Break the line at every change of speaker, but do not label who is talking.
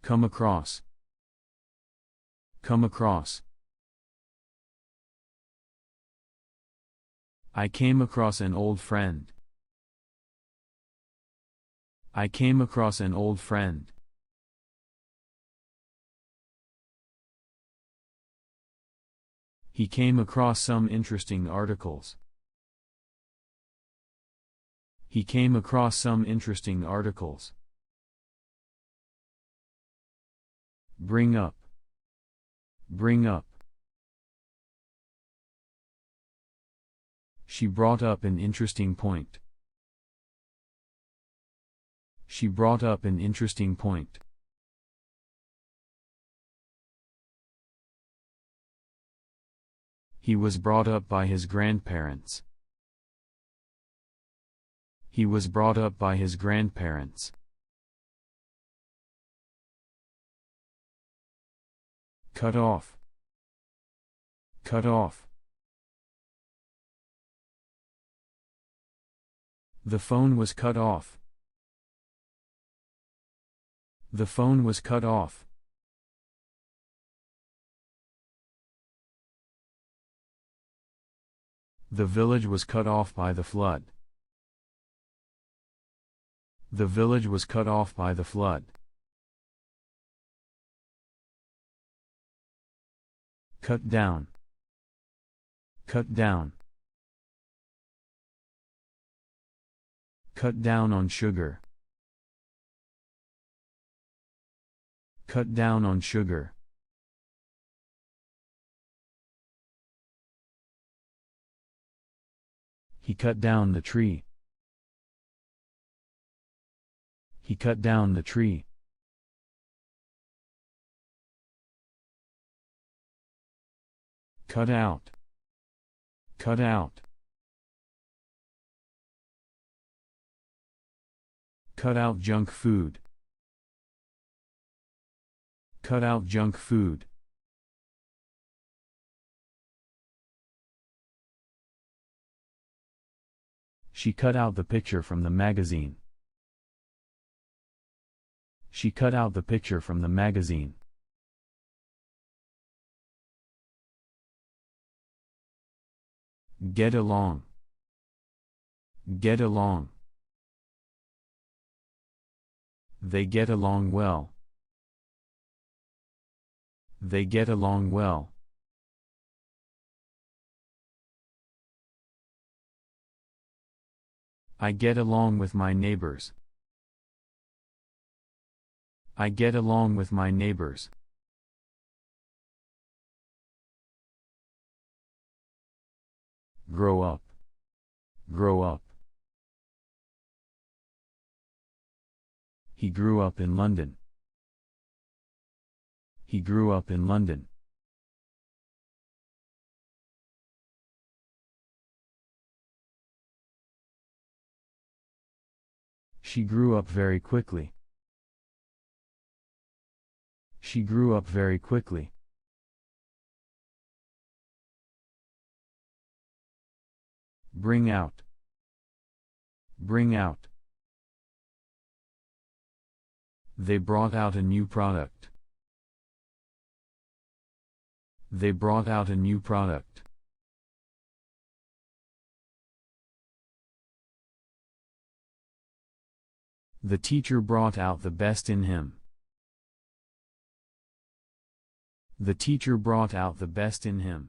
Come across. Come across. I came across an old friend. I came across an old friend. He came across some interesting articles. He came across some interesting articles. Bring up. Bring up. She brought up an interesting point. She brought up an interesting point. He was brought up by his grandparents. He was brought up by his grandparents. Cut off. Cut off. The phone was cut off. The phone was cut off. The village was cut off by the flood. The village was cut off by the flood. Cut down. Cut down. Cut down on sugar. Cut down on sugar. He cut down the tree. He cut down the tree. Cut out. Cut out. Cut out junk food. Cut out junk food. She cut out the picture from the magazine. She cut out the picture from the magazine. Get along. Get along. They get along well. They get along well. I get along with my neighbors. I get along with my neighbors. Grow up. Grow up. He grew up in London. He grew up in London. She grew up very quickly. She grew up very quickly. Bring out. Bring out. They brought out a new product. They brought out a new product. The teacher brought out the best in him. The teacher brought out the best in him.